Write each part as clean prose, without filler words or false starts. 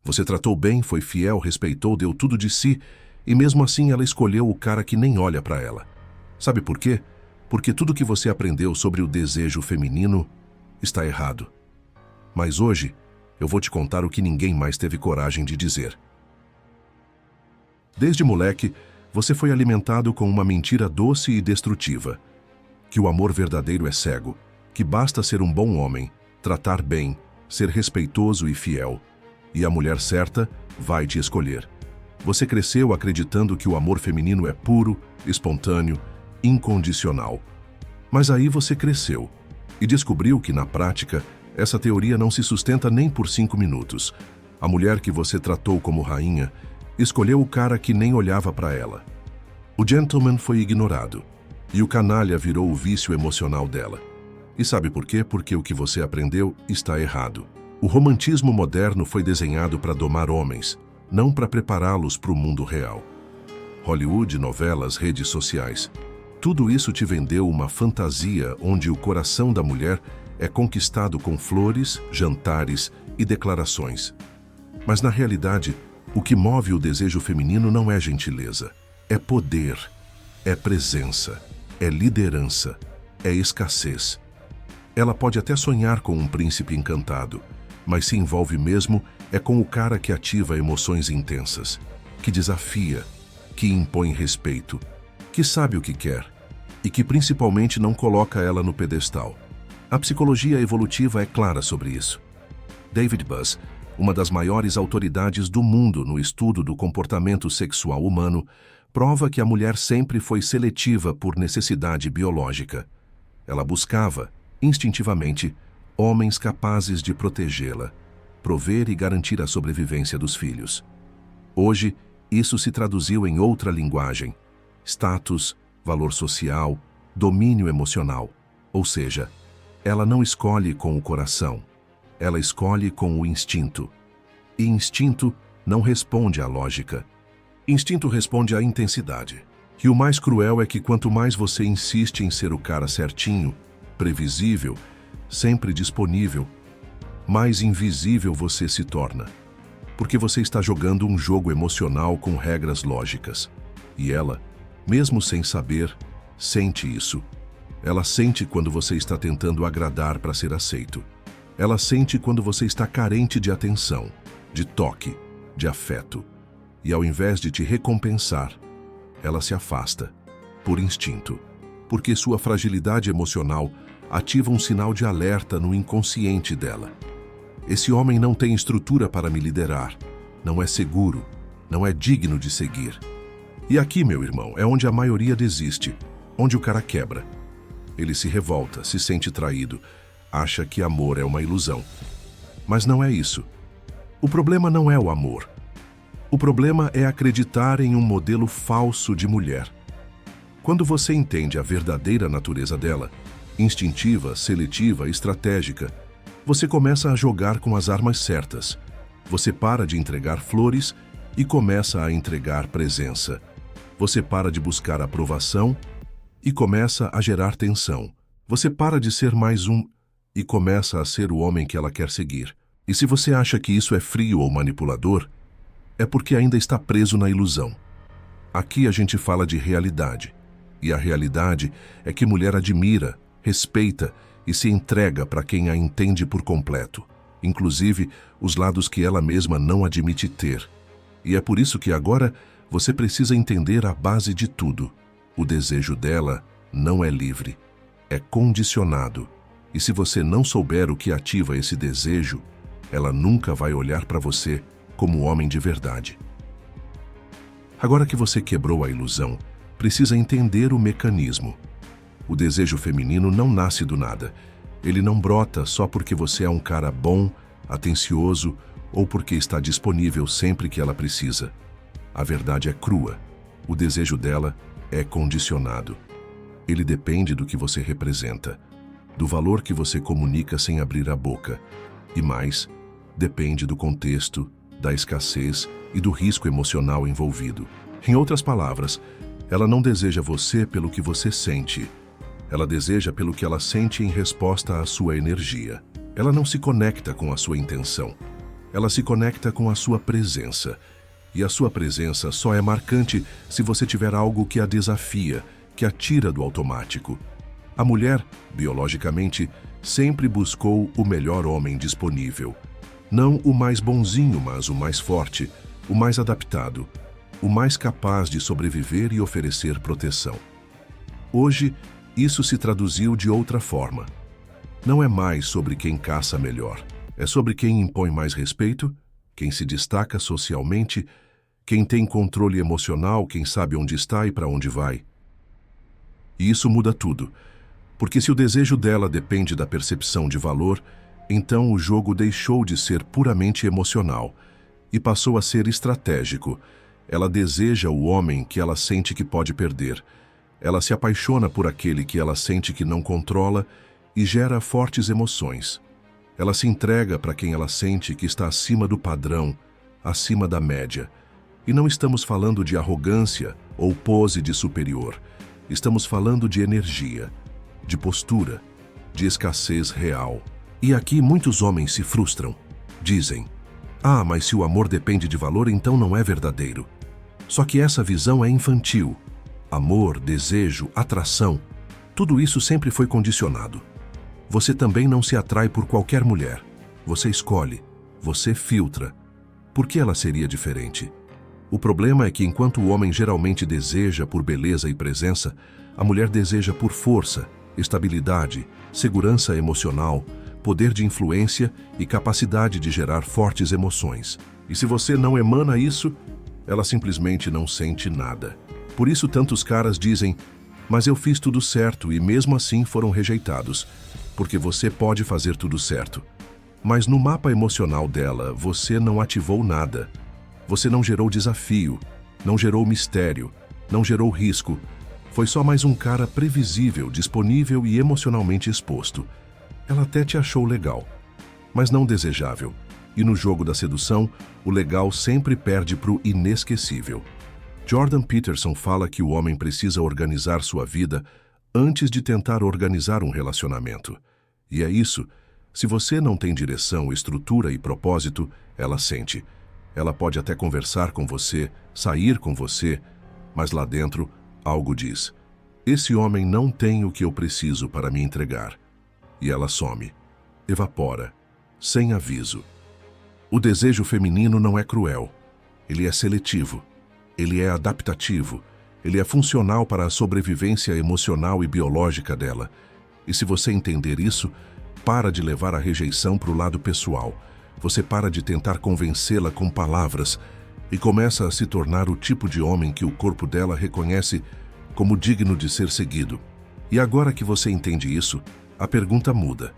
Você tratou bem, foi fiel, respeitou, deu tudo de si, e mesmo assim ela escolheu o cara que nem olha pra ela. Sabe por quê? Porque tudo que você aprendeu sobre o desejo feminino está errado. Mas hoje, eu vou te contar o que ninguém mais teve coragem de dizer. Desde moleque, você foi alimentado com uma mentira doce e destrutiva. Que o amor verdadeiro é cego, que basta ser um bom homem, tratar bem, ser respeitoso e fiel. E a mulher certa vai te escolher. Você cresceu acreditando que o amor feminino é puro, espontâneo, incondicional. Mas aí você cresceu e descobriu que, na prática, essa teoria não se sustenta nem por 5 minutos. A mulher que você tratou como rainha escolheu o cara que nem olhava para ela. O gentleman foi ignorado e o canalha virou o vício emocional dela. E sabe por quê? Porque o que você aprendeu está errado. O romantismo moderno foi desenhado para domar homens, não para prepará-los para o mundo real. Hollywood, novelas, redes sociais. Tudo isso te vendeu uma fantasia onde o coração da mulher é conquistado com flores, jantares e declarações. Mas na realidade, o que move o desejo feminino não é gentileza, é poder, é presença, é liderança, é escassez. Ela pode até sonhar com um príncipe encantado, mas se envolve mesmo é com o cara que ativa emoções intensas, que desafia, que impõe respeito, que sabe o que quer e que principalmente não coloca ela no pedestal. A psicologia evolutiva é clara sobre isso. David Buss, uma das maiores autoridades do mundo no estudo do comportamento sexual humano, prova que a mulher sempre foi seletiva por necessidade biológica. Ela buscava, instintivamente, homens capazes de protegê-la, prover e garantir a sobrevivência dos filhos. Hoje, isso se traduziu em outra linguagem: status, valor social, domínio emocional. Ou seja, ela não escolhe com o coração, ela escolhe com o instinto. E instinto não responde à lógica. Instinto responde à intensidade. E o mais cruel é que quanto mais você insiste em ser o cara certinho, previsível, sempre disponível, mais invisível você se torna. Porque você está jogando um jogo emocional com regras lógicas. E ela, mesmo sem saber, sente isso. Ela sente quando você está tentando agradar para ser aceito. Ela sente quando você está carente de atenção, de toque, de afeto. E ao invés de te recompensar, ela se afasta, por instinto, porque sua fragilidade emocional ativa um sinal de alerta no inconsciente dela. Esse homem não tem estrutura para me liderar, não é seguro, não é digno de seguir. E aqui, meu irmão, é onde a maioria desiste, onde o cara quebra. Ele se revolta, se sente traído, acha que amor é uma ilusão. Mas não é isso. O problema não é o amor. O problema é acreditar em um modelo falso de mulher. Quando você entende a verdadeira natureza dela, instintiva, seletiva, estratégica, você começa a jogar com as armas certas. Você para de entregar flores e começa a entregar presença. Você para de buscar aprovação e começa a gerar tensão. Você para de ser mais um e começa a ser o homem que ela quer seguir. E se você acha que isso é frio ou manipulador, é porque ainda está preso na ilusão. Aqui a gente fala de realidade. E a realidade é que mulher admira, respeita e se entrega para quem a entende por completo, inclusive os lados que ela mesma não admite ter. E é por isso que agora você precisa entender a base de tudo. O desejo dela não é livre, é condicionado. E se você não souber o que ativa esse desejo, ela nunca vai olhar para você como homem de verdade. Agora que você quebrou a ilusão, precisa entender o mecanismo. O desejo feminino não nasce do nada. Ele não brota só porque você é um cara bom, atencioso ou porque está disponível sempre que ela precisa. A verdade é crua. O desejo dela é condicionado. Ele depende do que você representa, do valor que você comunica sem abrir a boca. E mais, depende do contexto, da escassez e do risco emocional envolvido. Em outras palavras, ela não deseja você pelo que você sente. Ela deseja pelo que ela sente em resposta à sua energia. Ela não se conecta com a sua intenção. Ela se conecta com a sua presença. E a sua presença só é marcante se você tiver algo que a desafia, que a tira do automático. A mulher, biologicamente, sempre buscou o melhor homem disponível. Não o mais bonzinho, mas o mais forte, o mais adaptado, o mais capaz de sobreviver e oferecer proteção. Hoje, isso se traduziu de outra forma. Não é mais sobre quem caça melhor. É sobre quem impõe mais respeito, quem se destaca socialmente, quem tem controle emocional, quem sabe onde está e para onde vai. E isso muda tudo, porque se o desejo dela depende da percepção de valor, então o jogo deixou de ser puramente emocional e passou a ser estratégico. Ela deseja o homem que ela sente que pode perder. Ela se apaixona por aquele que ela sente que não controla e gera fortes emoções. Ela se entrega para quem ela sente que está acima do padrão, acima da média. E não estamos falando de arrogância ou pose de superior. Estamos falando de energia, de postura, de escassez real. E aqui muitos homens se frustram. Dizem: "Ah, mas se o amor depende de valor, então não é verdadeiro." Só que essa visão é infantil. Amor, desejo, atração, tudo isso sempre foi condicionado. Você também não se atrai por qualquer mulher. Você escolhe, você filtra. Por que ela seria diferente? O problema é que enquanto o homem geralmente deseja por beleza e presença, a mulher deseja por força, estabilidade, segurança emocional, poder de influência e capacidade de gerar fortes emoções. E se você não emana isso, ela simplesmente não sente nada. Por isso tantos caras dizem: "Mas eu fiz tudo certo e mesmo assim foram rejeitados." Porque você pode fazer tudo certo. Mas no mapa emocional dela, você não ativou nada. Você não gerou desafio, não gerou mistério, não gerou risco. Foi só mais um cara previsível, disponível e emocionalmente exposto. Ela até te achou legal, mas não desejável. E no jogo da sedução, o legal sempre perde para o inesquecível. Jordan Peterson fala que o homem precisa organizar sua vida antes de tentar organizar um relacionamento. E é isso. Se você não tem direção, estrutura e propósito, ela sente. Ela pode até conversar com você, sair com você, mas lá dentro, algo diz: "Esse homem não tem o que eu preciso para me entregar." E ela some, evapora, sem aviso. O desejo feminino não é cruel. Ele é seletivo. Ele é adaptativo. Ele é funcional para a sobrevivência emocional e biológica dela. E se você entender isso, para de levar a rejeição para o lado pessoal. Você para de tentar convencê-la com palavras e começa a se tornar o tipo de homem que o corpo dela reconhece como digno de ser seguido. E agora que você entende isso, a pergunta muda.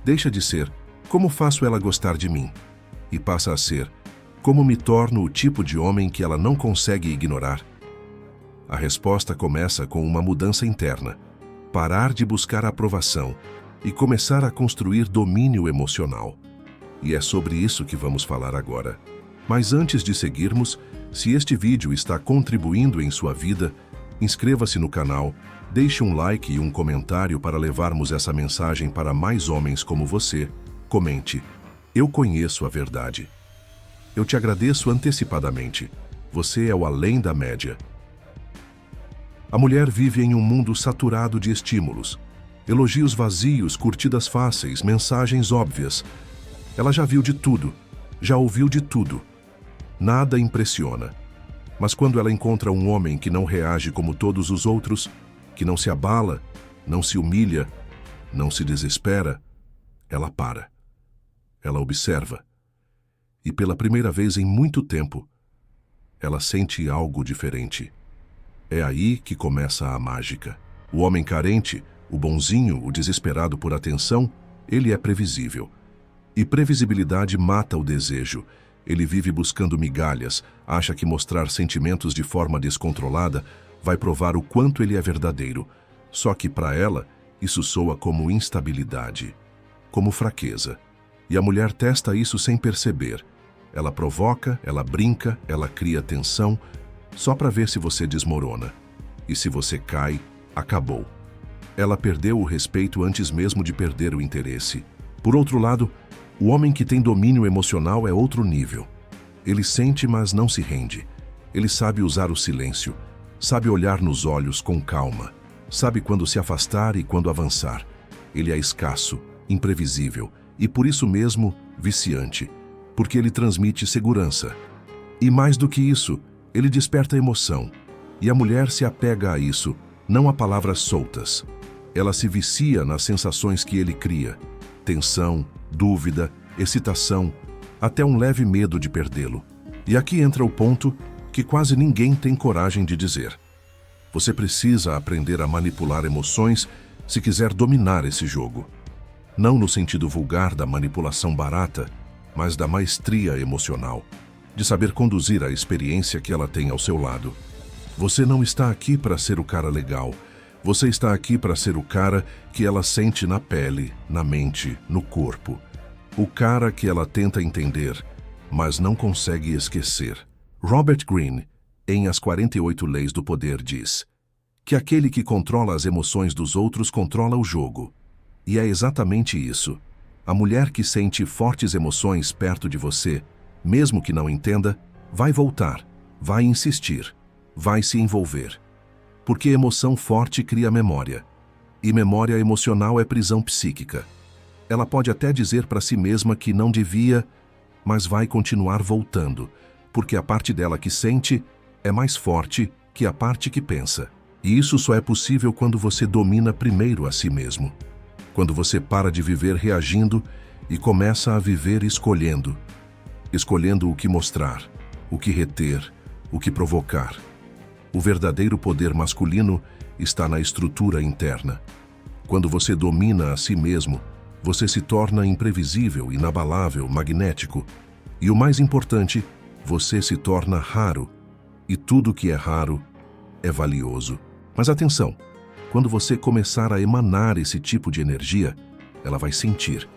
Deixa de ser: "Como faço ela gostar de mim?" E passa a ser: "Como me torno o tipo de homem que ela não consegue ignorar?" A resposta começa com uma mudança interna. Parar de buscar aprovação e começar a construir domínio emocional. E é sobre isso que vamos falar agora. Mas antes de seguirmos, se este vídeo está contribuindo em sua vida, inscreva-se no canal, deixe um like e um comentário para levarmos essa mensagem para mais homens como você. Comente: "Eu conheço a verdade." Eu te agradeço antecipadamente. Você é o além da média. A mulher vive em um mundo saturado de estímulos. Elogios vazios, curtidas fáceis, mensagens óbvias. Ela já viu de tudo, já ouviu de tudo. Nada impressiona. Mas quando ela encontra um homem que não reage como todos os outros, que não se abala, não se humilha, não se desespera, ela para. Ela observa. E pela primeira vez em muito tempo, ela sente algo diferente. É aí que começa a mágica. O homem carente, o bonzinho, o desesperado por atenção, ele é previsível. E previsibilidade mata o desejo. Ele vive buscando migalhas, acha que mostrar sentimentos de forma descontrolada vai provar o quanto ele é verdadeiro. Só que para ela, isso soa como instabilidade, como fraqueza. E a mulher testa isso sem perceber. Ela provoca, ela brinca, ela cria tensão, só para ver se você desmorona. E se você cai, acabou. Ela perdeu o respeito antes mesmo de perder o interesse. Por outro lado, O homem que tem domínio emocional é outro nível. Ele sente, mas não se rende. Ele sabe usar o silêncio, sabe olhar nos olhos com calma, sabe quando se afastar e quando avançar. Ele é escasso, imprevisível e, por isso mesmo, viciante, porque ele transmite segurança. E mais do que isso, ele desperta emoção. E a mulher se apega a isso, não a palavras soltas. Ela se vicia nas sensações que ele cria. Tensão, dúvida, excitação, até um leve medo de perdê-lo. E aqui entra o ponto que quase ninguém tem coragem de dizer. Você precisa aprender a manipular emoções se quiser dominar esse jogo. Não no sentido vulgar da manipulação barata, mas da maestria emocional, de saber conduzir a experiência que ela tem ao seu lado. Você não está aqui para ser o cara legal. Você está aqui para ser o cara que ela sente na pele, na mente, no corpo. O cara que ela tenta entender, mas não consegue esquecer. Robert Greene, em As 48 Leis do Poder, diz que aquele que controla as emoções dos outros controla o jogo. E é exatamente isso. A mulher que sente fortes emoções perto de você, mesmo que não entenda, vai voltar, vai insistir, vai se envolver. Porque emoção forte cria memória. E memória emocional é prisão psíquica. Ela pode até dizer para si mesma que não devia, mas vai continuar voltando, porque a parte dela que sente é mais forte que a parte que pensa. E isso só é possível quando você domina primeiro a si mesmo. Quando você para de viver reagindo e começa a viver escolhendo. Escolhendo o que mostrar, o que reter, o que provocar. O verdadeiro poder masculino está na estrutura interna. Quando você domina a si mesmo, você se torna imprevisível, inabalável, magnético. E o mais importante, você se torna raro. E tudo que é raro é valioso. Mas atenção, quando você começar a emanar esse tipo de energia, ela vai sentir,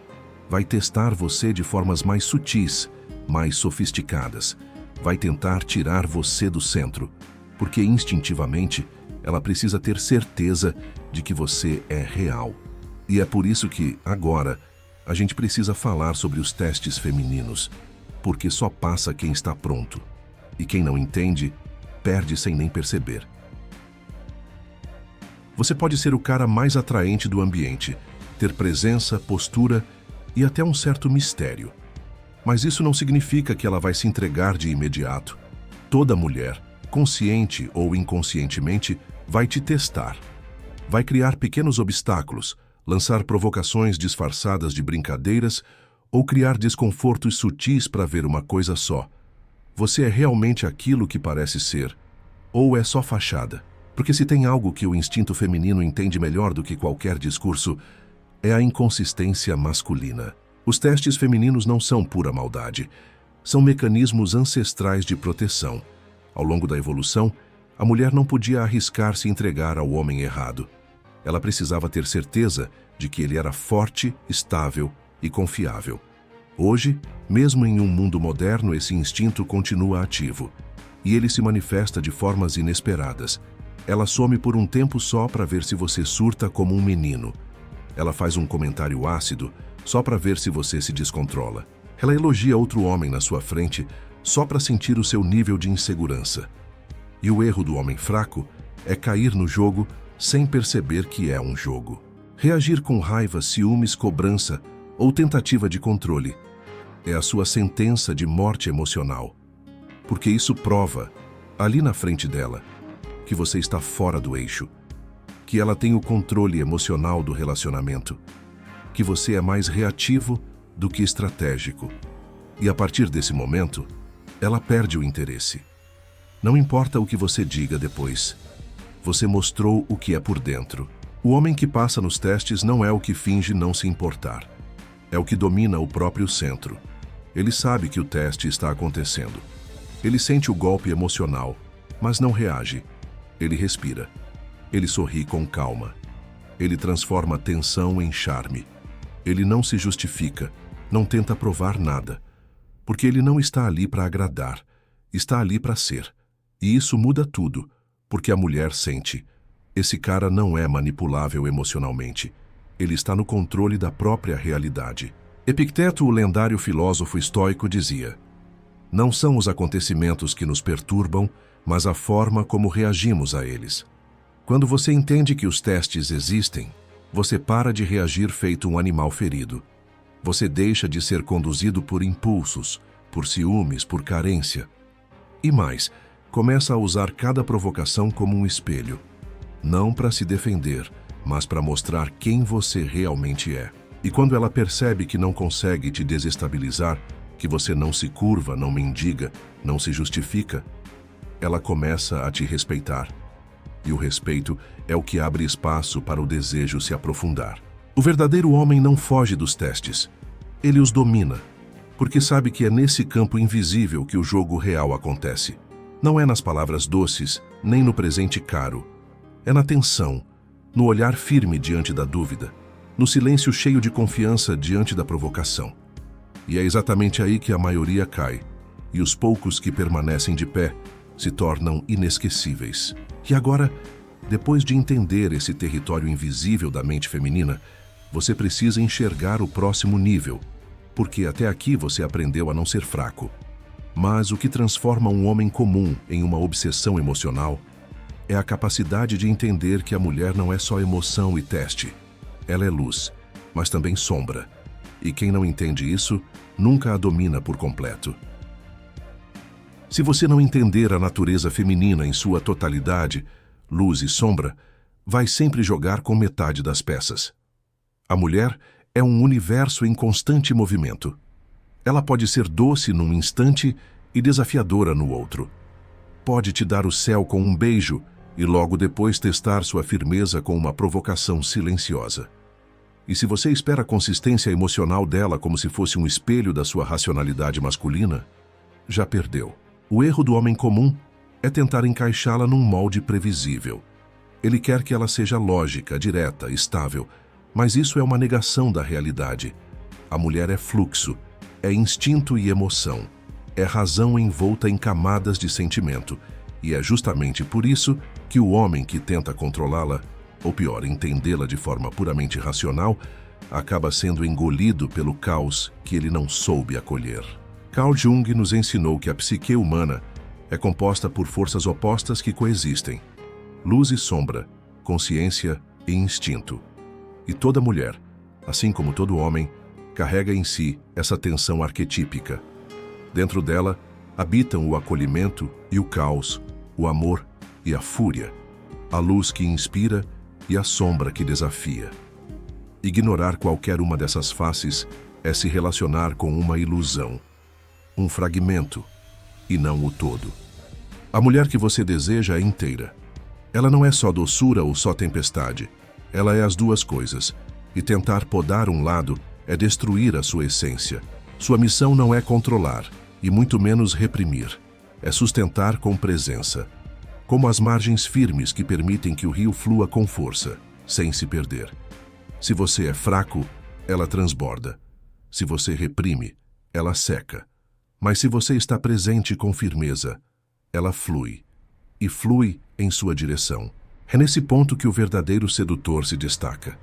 vai testar você de formas mais sutis, mais sofisticadas, vai tentar tirar você do centro, porque instintivamente ela precisa ter certeza de que você é real. E é por isso que, agora, a gente precisa falar sobre os testes femininos, porque só passa quem está pronto. E quem não entende, perde sem nem perceber. Você pode ser o cara mais atraente do ambiente, ter presença, postura e até um certo mistério. Mas isso não significa que ela vai se entregar de imediato. Toda mulher, consciente ou inconscientemente, vai te testar. Vai criar pequenos obstáculos, lançar provocações disfarçadas de brincadeiras ou criar desconfortos sutis para ver uma coisa só. Você é realmente aquilo que parece ser, ou é só fachada? Porque se tem algo que o instinto feminino entende melhor do que qualquer discurso, é a inconsistência masculina. Os testes femininos não são pura maldade. São mecanismos ancestrais de proteção. Ao longo da evolução, a mulher não podia arriscar se entregar ao homem errado. Ela precisava ter certeza de que ele era forte, estável e confiável. Hoje, mesmo em um mundo moderno, esse instinto continua ativo. E ele se manifesta de formas inesperadas. Ela some por um tempo só para ver se você surta como um menino. Ela faz um comentário ácido só para ver se você se descontrola. Ela elogia outro homem na sua frente só para sentir o seu nível de insegurança. E o erro do homem fraco é cair no jogo sem perceber que é um jogo. Reagir com raiva, ciúmes, cobrança ou tentativa de controle é a sua sentença de morte emocional. Porque isso prova, ali na frente dela, que você está fora do eixo, que ela tem o controle emocional do relacionamento, que você é mais reativo do que estratégico. E a partir desse momento, ela perde o interesse. Não importa o que você diga depois, você mostrou o que é por dentro. O homem que passa nos testes não é o que finge não se importar. É o que domina o próprio centro. Ele sabe que o teste está acontecendo. Ele sente o golpe emocional, mas não reage. Ele respira. Ele sorri com calma. Ele transforma a tensão em charme. Ele não se justifica, não tenta provar nada. Porque ele não está ali para agradar, está ali para ser. E isso muda tudo, porque a mulher sente. Esse cara não é manipulável emocionalmente. Ele está no controle da própria realidade. Epicteto, o lendário filósofo estoico, dizia: não são os acontecimentos que nos perturbam, mas a forma como reagimos a eles. Quando você entende que os testes existem, você para de reagir feito um animal ferido. Você deixa de ser conduzido por impulsos, por ciúmes, por carência. E mais, começa a usar cada provocação como um espelho. Não para se defender, mas para mostrar quem você realmente é. E quando ela percebe que não consegue te desestabilizar, que você não se curva, não mendiga, não se justifica, ela começa a te respeitar. E o respeito é o que abre espaço para o desejo se aprofundar. O verdadeiro homem não foge dos testes. Ele os domina, porque sabe que é nesse campo invisível que o jogo real acontece. Não é nas palavras doces, nem no presente caro. É na tensão, no olhar firme diante da dúvida, no silêncio cheio de confiança diante da provocação. E é exatamente aí que a maioria cai, e os poucos que permanecem de pé se tornam inesquecíveis. E agora, depois de entender esse território invisível da mente feminina, você precisa enxergar o próximo nível, porque até aqui você aprendeu a não ser fraco. Mas o que transforma um homem comum em uma obsessão emocional é a capacidade de entender que a mulher não é só emoção e teste. Ela é luz, mas também sombra. E quem não entende isso, nunca a domina por completo. Se você não entender a natureza feminina em sua totalidade, luz e sombra, vai sempre jogar com metade das peças. A mulher é um universo em constante movimento. Ela pode ser doce num instante e desafiadora no outro. Pode te dar o céu com um beijo e logo depois testar sua firmeza com uma provocação silenciosa. E se você espera a consistência emocional dela como se fosse um espelho da sua racionalidade masculina, já perdeu. O erro do homem comum é tentar encaixá-la num molde previsível. Ele quer que ela seja lógica, direta, estável, mas isso é uma negação da realidade. A mulher é fluxo, é instinto e emoção, é razão envolta em camadas de sentimento, e é justamente por isso que o homem que tenta controlá-la, ou pior, entendê-la de forma puramente racional, acaba sendo engolido pelo caos que ele não soube acolher. Carl Jung nos ensinou que a psique humana é composta por forças opostas que coexistem: luz e sombra, consciência e instinto. E toda mulher, assim como todo homem, carrega em si essa tensão arquetípica. Dentro dela habitam o acolhimento e o caos, o amor e a fúria, a luz que inspira e a sombra que desafia. Ignorar qualquer uma dessas faces é se relacionar com uma ilusão, um fragmento, e não o todo. A mulher que você deseja é inteira. Ela não é só doçura ou só tempestade. Ela é as duas coisas, e tentar podar um lado é destruir a sua essência. Sua missão não é controlar, e muito menos reprimir. É sustentar com presença, como as margens firmes que permitem que o rio flua com força, sem se perder. Se você é fraco, ela transborda. Se você reprime, ela seca. Mas se você está presente com firmeza, ela flui, e flui em sua direção. É nesse ponto que o verdadeiro sedutor se destaca.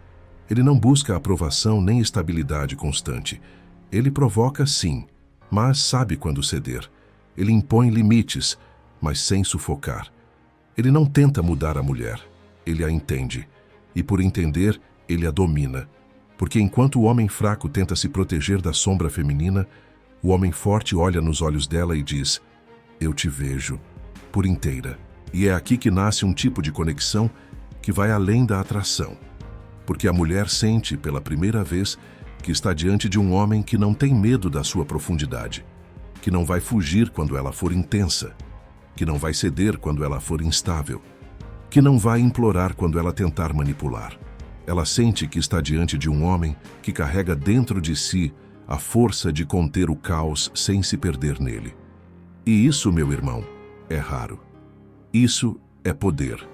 Ele não busca aprovação nem estabilidade constante. Ele provoca, sim, mas sabe quando ceder. Ele impõe limites, mas sem sufocar. Ele não tenta mudar a mulher, ele a entende. E por entender, ele a domina. Porque enquanto o homem fraco tenta se proteger da sombra feminina, o homem forte olha nos olhos dela e diz: eu te vejo, por inteira. E é aqui que nasce um tipo de conexão que vai além da atração. Porque a mulher sente, pela primeira vez, que está diante de um homem que não tem medo da sua profundidade, que não vai fugir quando ela for intensa, que não vai ceder quando ela for instável, que não vai implorar quando ela tentar manipular. Ela sente que está diante de um homem que carrega dentro de si a força de conter o caos sem se perder nele. E isso, meu irmão, é raro. Isso é poder.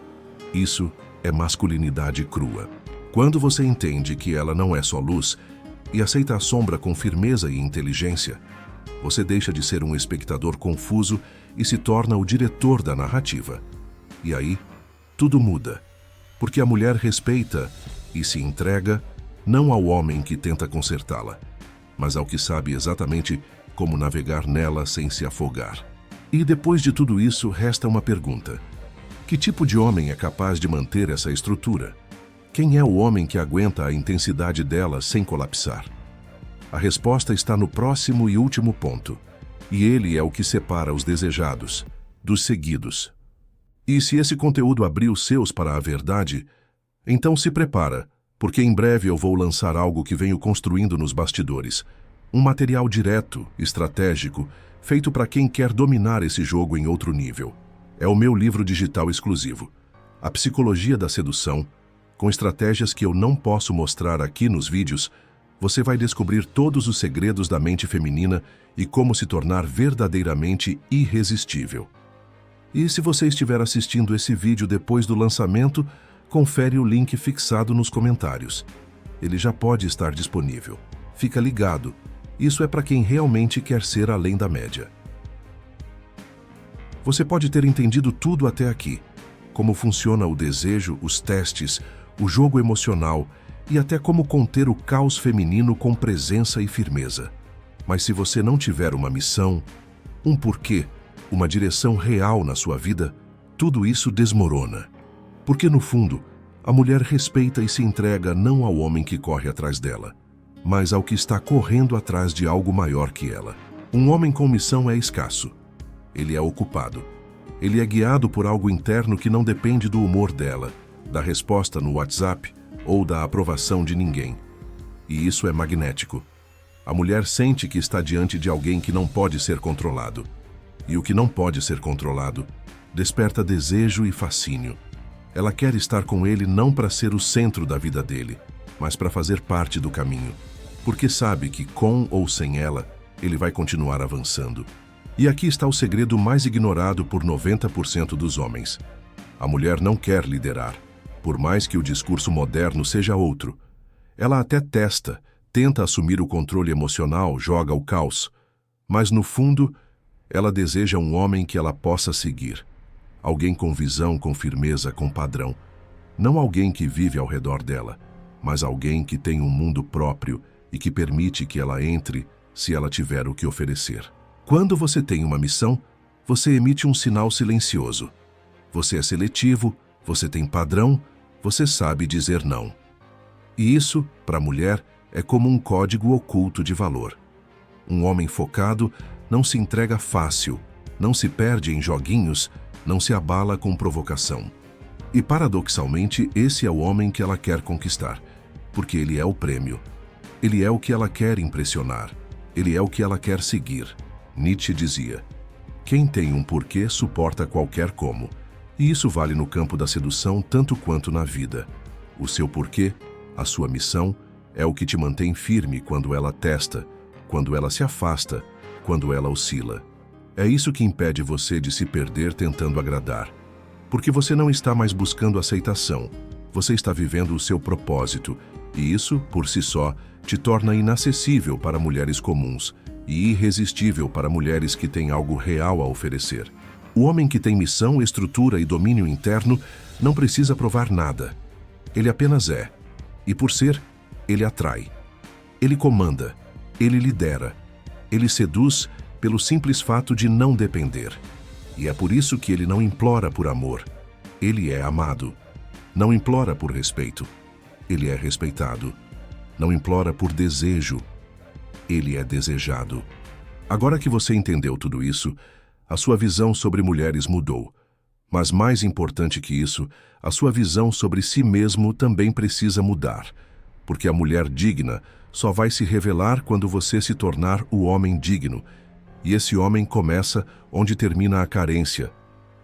Isso é masculinidade crua. Quando você entende que ela não é só luz e aceita a sombra com firmeza e inteligência, você deixa de ser um espectador confuso e se torna o diretor da narrativa. E aí, tudo muda, porque a mulher respeita e se entrega não ao homem que tenta consertá-la, mas ao que sabe exatamente como navegar nela sem se afogar. E depois de tudo isso, resta uma pergunta: que tipo de homem é capaz de manter essa estrutura? Quem é o homem que aguenta a intensidade dela sem colapsar? A resposta está no próximo e último ponto, e ele é o que separa os desejados dos seguidos. E se esse conteúdo abrir os seus para a verdade, então se prepara, porque em breve eu vou lançar algo que venho construindo nos bastidores. Um material direto, estratégico, feito para quem quer dominar esse jogo em outro nível. É o meu livro digital exclusivo, A Psicologia da Sedução. Com estratégias que eu não posso mostrar aqui nos vídeos, você vai descobrir todos os segredos da mente feminina e como se tornar verdadeiramente irresistível. E se você estiver assistindo esse vídeo depois do lançamento, confere o link fixado nos comentários. Ele já pode estar disponível. Fica ligado, isso é para quem realmente quer ser além da média. Você pode ter entendido tudo até aqui, como funciona o desejo, os testes, o jogo emocional e até como conter o caos feminino com presença e firmeza. Mas se você não tiver uma missão, um porquê, uma direção real na sua vida, tudo isso desmorona. Porque, no fundo, a mulher respeita e se entrega não ao homem que corre atrás dela, mas ao que está correndo atrás de algo maior que ela. Um homem com missão é escasso. Ele é ocupado. Ele é guiado por algo interno que não depende do humor dela, da resposta no WhatsApp ou da aprovação de ninguém. E isso é magnético. A mulher sente que está diante de alguém que não pode ser controlado. E o que não pode ser controlado desperta desejo e fascínio. Ela quer estar com ele não para ser o centro da vida dele, mas para fazer parte do caminho, porque sabe que com ou sem ela, ele vai continuar avançando. E aqui está o segredo mais ignorado por 90% dos homens. A mulher não quer liderar, por mais que o discurso moderno seja outro. Ela até tenta assumir o controle emocional, joga o caos, mas no fundo, ela deseja um homem que ela possa seguir. Alguém com visão, com firmeza, com padrão. Não alguém que vive ao redor dela, mas alguém que tem um mundo próprio e que permite que ela entre se ela tiver o que oferecer. Quando você tem uma missão, você emite um sinal silencioso. Você é seletivo, você tem padrão, você sabe dizer não. E isso, para a mulher, é como um código oculto de valor. Um homem focado não se entrega fácil, não se perde em joguinhos, não se abala com provocação. E paradoxalmente, esse é o homem que ela quer conquistar, porque ele é o prêmio. Ele é o que ela quer impressionar. Ele é o que ela quer seguir. Nietzsche dizia: quem tem um porquê suporta qualquer como. E isso vale no campo da sedução tanto quanto na vida. O seu porquê, a sua missão, é o que te mantém firme quando ela testa, quando ela se afasta, quando ela oscila. É isso que impede você de se perder tentando agradar. Porque você não está mais buscando aceitação, você está vivendo o seu propósito, e isso, por si só, te torna inacessível para mulheres comuns e irresistível para mulheres que têm algo real a oferecer. O homem que tem missão, estrutura e domínio interno não precisa provar nada. Ele apenas é. E por ser, ele atrai. Ele comanda. Ele lidera. Ele seduz pelo simples fato de não depender. E é por isso que ele não implora por amor. Ele é amado. Não implora por respeito. Ele é respeitado. Não implora por desejo. Ele é desejado. Agora que você entendeu tudo isso, a sua visão sobre mulheres mudou. Mas mais importante que isso, a sua visão sobre si mesmo também precisa mudar. Porque a mulher digna só vai se revelar quando você se tornar o homem digno. E esse homem começa onde termina a carência.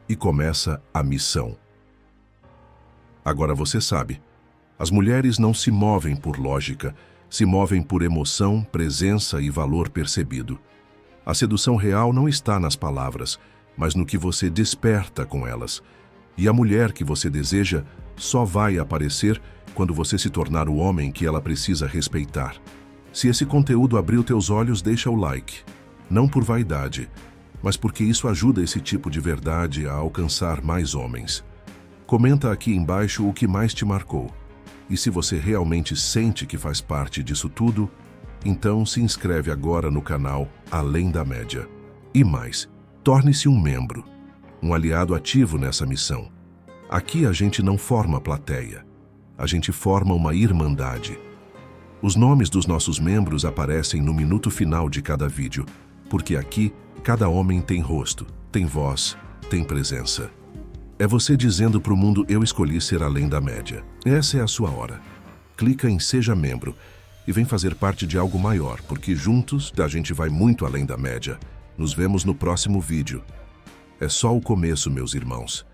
E começa a missão. Agora você sabe, as mulheres não se movem por lógica, se movem por emoção, presença e valor percebido. A sedução real não está nas palavras, mas no que você desperta com elas. E a mulher que você deseja só vai aparecer quando você se tornar o homem que ela precisa respeitar. Se esse conteúdo abriu teus olhos, deixa o like. Não por vaidade, mas porque isso ajuda esse tipo de verdade a alcançar mais homens. Comenta aqui embaixo o que mais te marcou. E se você realmente sente que faz parte disso tudo, Então se inscreve agora no canal Além da Média. E mais, torne-se um membro, um aliado ativo nessa missão. Aqui a gente não forma plateia, a gente forma uma irmandade. Os nomes dos nossos membros aparecem no minuto final de cada vídeo, porque aqui cada homem tem rosto, tem voz, tem presença. É você dizendo para o mundo: eu escolhi ser além da média. Essa é a sua hora. Clica em Seja Membro e vem fazer parte de algo maior, porque juntos a gente vai muito além da média. Nos vemos no próximo vídeo. É só o começo, meus irmãos.